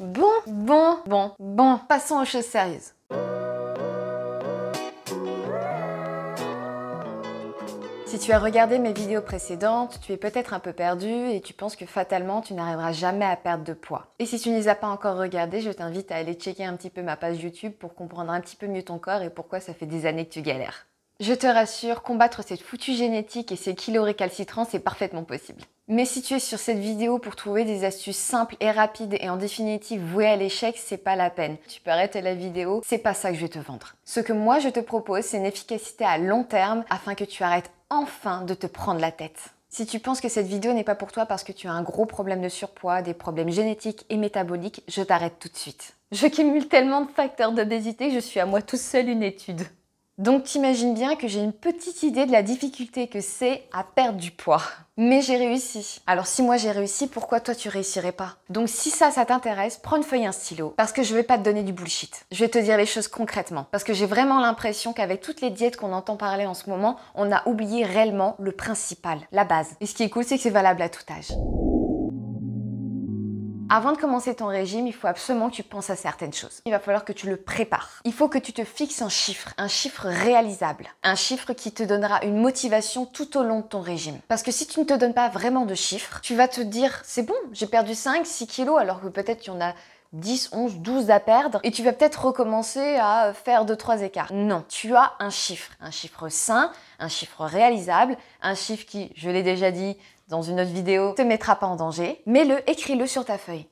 Bon, passons aux choses sérieuses. Si tu as regardé mes vidéos précédentes, tu es peut-être un peu perdu et tu penses que fatalement tu n'arriveras jamais à perdre de poids. Et si tu ne les as pas encore regardées, je t'invite à aller checker un petit peu ma page YouTube pour comprendre un petit peu mieux ton corps et pourquoi ça fait des années que tu galères. Je te rassure, combattre cette foutue génétique et ces kilos récalcitrants, c'est parfaitement possible. Mais si tu es sur cette vidéo pour trouver des astuces simples et rapides et en définitive vouées à l'échec, c'est pas la peine. Tu peux arrêter la vidéo, c'est pas ça que je vais te vendre. Ce que moi je te propose, c'est une efficacité à long terme afin que tu arrêtes enfin de te prendre la tête. Si tu penses que cette vidéo n'est pas pour toi parce que tu as un gros problème de surpoids, des problèmes génétiques et métaboliques, je t'arrête tout de suite. Je cumule tellement de facteurs d'obésité que je suis à moi toute seule une étude. Donc t'imagines bien que j'ai une petite idée de la difficulté que c'est à perdre du poids. Mais j'ai réussi. Alors si moi j'ai réussi, pourquoi toi tu réussirais pas? Donc si ça t'intéresse, prends une feuille et un stylo. Parce que je vais pas te donner du bullshit. Je vais te dire les choses concrètement. Parce que j'ai vraiment l'impression qu'avec toutes les diètes qu'on entend parler en ce moment, on a oublié réellement le principal, la base. Et ce qui est cool, c'est que c'est valable à tout âge. Avant de commencer ton régime, il faut absolument que tu penses à certaines choses. Il va falloir que tu le prépares. Il faut que tu te fixes un chiffre réalisable, un chiffre qui te donnera une motivation tout au long de ton régime. Parce que si tu ne te donnes pas vraiment de chiffres, tu vas te dire, c'est bon, j'ai perdu 5, 6 kilos, alors que peut-être tu en as 10, 11, 12 à perdre et tu vas peut-être recommencer à faire 2-3 écarts. Non, tu as un chiffre sain, un chiffre réalisable, un chiffre qui, je l'ai déjà dit dans une autre vidéo, te mettra pas en danger. Mets-le, écris-le sur ta feuille.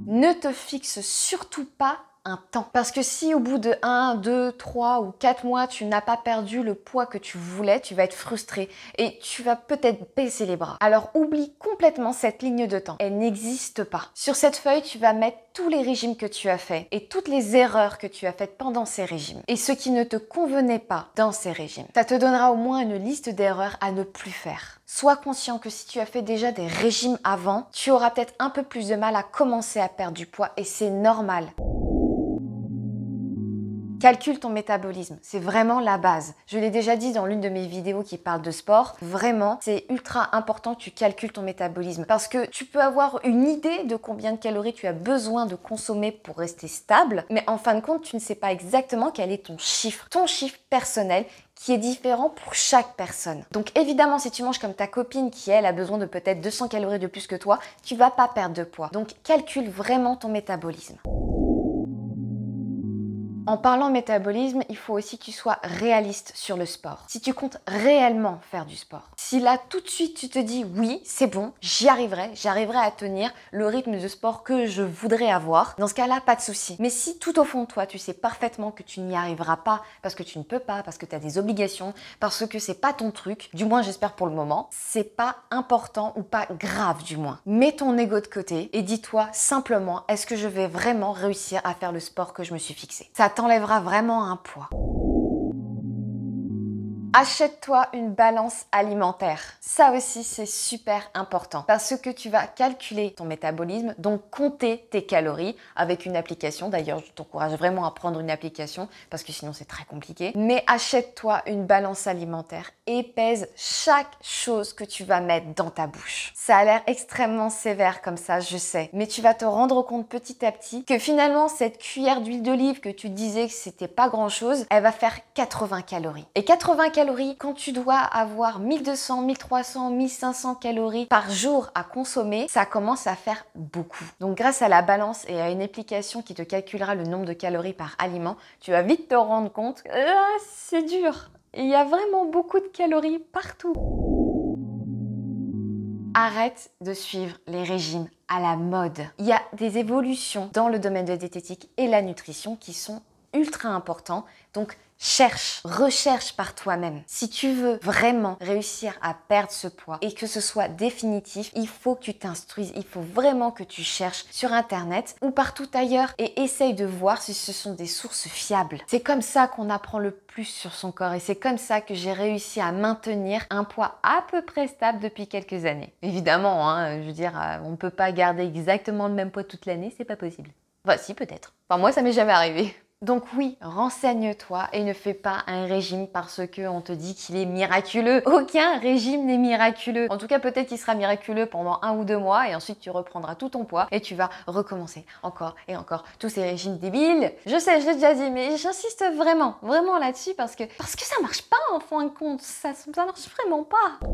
Ne te fixe surtout pas un temps. Parce que si au bout de 1, 2, 3 ou 4 mois, tu n'as pas perdu le poids que tu voulais, tu vas être frustré et tu vas peut-être baisser les bras. Alors oublie complètement cette ligne de temps. Elle n'existe pas. Sur cette feuille, tu vas mettre tous les régimes que tu as faits et toutes les erreurs que tu as faites pendant ces régimes et ce qui ne te convenait pas dans ces régimes. Ça te donnera au moins une liste d'erreurs à ne plus faire. Sois conscient que si tu as fait déjà des régimes avant, tu auras peut-être un peu plus de mal à commencer à perdre du poids et c'est normal. Calcule ton métabolisme, c'est vraiment la base. Je l'ai déjà dit dans l'une de mes vidéos qui parle de sport. Vraiment, c'est ultra important que tu calcules ton métabolisme parce que tu peux avoir une idée de combien de calories tu as besoin de consommer pour rester stable, mais en fin de compte, tu ne sais pas exactement quel est ton chiffre personnel qui est différent pour chaque personne. Donc évidemment, si tu manges comme ta copine qui, elle, a besoin de peut-être 200 calories de plus que toi, tu vas pas perdre de poids. Donc calcule vraiment ton métabolisme. En parlant métabolisme, il faut aussi que tu sois réaliste sur le sport. Si tu comptes réellement faire du sport, si là tout de suite tu te dis oui, c'est bon, j'arriverai à tenir le rythme de sport que je voudrais avoir, dans ce cas-là, pas de souci. Mais si tout au fond de toi, tu sais parfaitement que tu n'y arriveras pas parce que tu ne peux pas, parce que tu as des obligations, parce que c'est pas ton truc, du moins j'espère pour le moment, c'est pas important ou pas grave du moins. Mets ton ego de côté et dis-toi simplement, est-ce que je vais vraiment réussir à faire le sport que je me suis fixé? Ça t'enlèvera vraiment un poids. Achète-toi une balance alimentaire. Ça aussi, c'est super important parce que tu vas calculer ton métabolisme, donc compter tes calories avec une application. D'ailleurs, je t'encourage vraiment à prendre une application parce que sinon, c'est très compliqué. Mais achète-toi une balance alimentaire et pèse chaque chose que tu vas mettre dans ta bouche. Ça a l'air extrêmement sévère comme ça, je sais. Mais tu vas te rendre compte petit à petit que finalement, cette cuillère d'huile d'olive que tu disais que c'était pas grand-chose, elle va faire 80 calories. Et 80 calories, quand tu dois avoir 1200, 1300, 1500 calories par jour à consommer, ça commence à faire beaucoup. Donc grâce à la balance et à une application qui te calculera le nombre de calories par aliment, tu vas vite te rendre compte que c'est dur. Il y a vraiment beaucoup de calories partout. Arrête de suivre les régimes à la mode. Il y a des évolutions dans le domaine de la diététique et la nutrition qui sont ultra importants. Donc recherche par toi-même. Si tu veux vraiment réussir à perdre ce poids et que ce soit définitif, il faut que tu t'instruises, il faut vraiment que tu cherches sur internet ou partout ailleurs et essaye de voir si ce sont des sources fiables. C'est comme ça qu'on apprend le plus sur son corps et c'est comme ça que j'ai réussi à maintenir un poids à peu près stable depuis quelques années. Évidemment, je veux dire, on ne peut pas garder exactement le même poids toute l'année, c'est pas possible. Enfin si, peut-être. Enfin moi, ça m'est jamais arrivé. Donc oui, renseigne-toi et ne fais pas un régime parce qu'on te dit qu'il est miraculeux. Aucun régime n'est miraculeux. En tout cas, peut-être qu'il sera miraculeux pendant 1 ou 2 mois et ensuite tu reprendras tout ton poids et tu vas recommencer encore et encore tous ces régimes débiles. Je sais, je l'ai déjà dit, mais j'insiste vraiment, vraiment là-dessus parce que ça marche pas en fin de compte. Ça marche vraiment pas.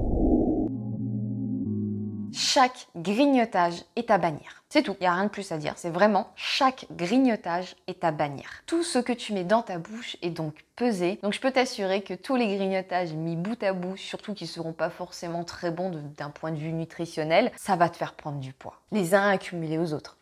Chaque grignotage est à bannir. C'est tout, il n'y a rien de plus à dire. C'est vraiment chaque grignotage est à bannir. Tout ce que tu mets dans ta bouche est donc pesé. Donc je peux t'assurer que tous les grignotages mis bout à bout, surtout qui ne seront pas forcément très bons d'un point de vue nutritionnel, ça va te faire prendre du poids. Les uns accumulés aux autres.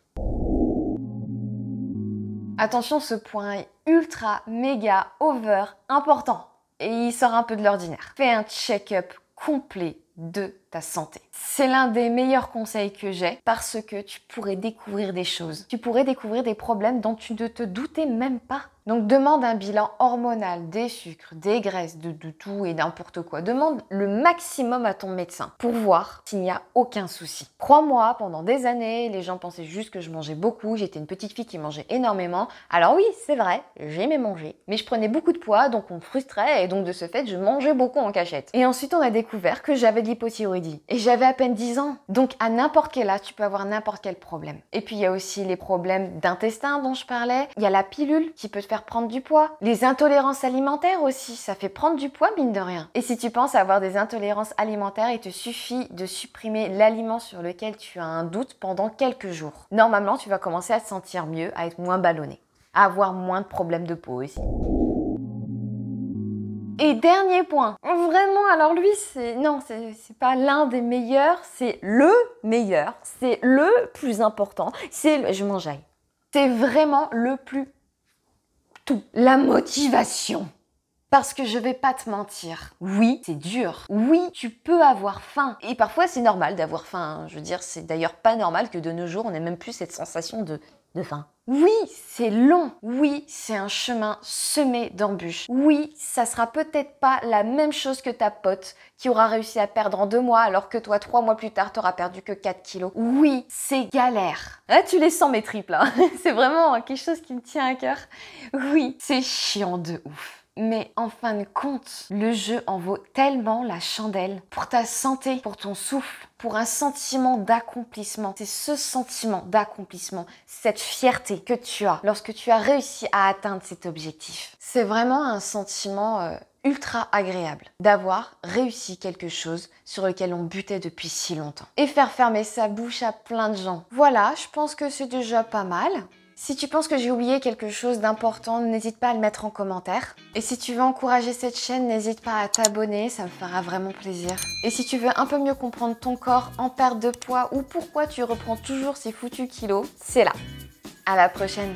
Attention, ce point est ultra, méga, over, important. Et il sort un peu de l'ordinaire. Fais un check-up complet de ta santé. C'est l'un des meilleurs conseils que j'ai parce que tu pourrais découvrir des choses. Tu pourrais découvrir des problèmes dont tu ne te doutais même pas. Donc demande un bilan hormonal, des sucres, des graisses, de tout et n'importe quoi. Demande le maximum à ton médecin pour voir s'il n'y a aucun souci. Crois-moi, pendant des années, les gens pensaient juste que je mangeais beaucoup. J'étais une petite fille qui mangeait énormément. Alors oui, c'est vrai, j'aimais manger. Mais je prenais beaucoup de poids, donc on me frustrait et donc de ce fait, je mangeais beaucoup en cachette. Et ensuite, on a découvert que j'avais de l'hypothyroïdie. Et j'avais à peine 10 ans. Donc à n'importe quel âge, tu peux avoir n'importe quel problème. Et puis il y a aussi les problèmes d'intestin dont je parlais. Il y a la pilule qui peut te faire prendre du poids. Les intolérances alimentaires aussi, ça fait prendre du poids mine de rien. Et si tu penses avoir des intolérances alimentaires, il te suffit de supprimer l'aliment sur lequel tu as un doute pendant quelques jours. Normalement, tu vas commencer à te sentir mieux, à être moins ballonné, à avoir moins de problèmes de peau aussi. Et dernier point, vraiment, alors lui, c'est pas l'un des meilleurs, c'est le meilleur, c'est le plus important, je m'enjaille. C'est vraiment le plus tout, la motivation. Parce que je vais pas te mentir, oui, c'est dur, oui, tu peux avoir faim. Et parfois, c'est normal d'avoir faim, hein. Je veux dire, c'est d'ailleurs pas normal que de nos jours, on ait même plus cette sensation de faim. Oui, c'est long. Oui, c'est un chemin semé d'embûches. Oui, ça sera peut-être pas la même chose que ta pote qui aura réussi à perdre en 2 mois alors que toi, 3 mois plus tard, t'auras perdu que 4 kilos. Oui, c'est galère. Là, tu les sens mes tripes là. C'est vraiment quelque chose qui me tient à cœur. Oui, c'est chiant de ouf. Mais en fin de compte, le jeu en vaut tellement la chandelle pour ta santé, pour ton souffle, pour un sentiment d'accomplissement. C'est ce sentiment d'accomplissement, cette fierté que tu as lorsque tu as réussi à atteindre cet objectif. C'est vraiment un sentiment ultra agréable d'avoir réussi quelque chose sur lequel on butait depuis si longtemps. Et faire fermer sa bouche à plein de gens. Voilà, je pense que c'est déjà pas mal. Si tu penses que j'ai oublié quelque chose d'important, n'hésite pas à le mettre en commentaire. Et si tu veux encourager cette chaîne, n'hésite pas à t'abonner, ça me fera vraiment plaisir. Et si tu veux un peu mieux comprendre ton corps en perte de poids ou pourquoi tu reprends toujours ces foutus kilos, c'est là. À la prochaine.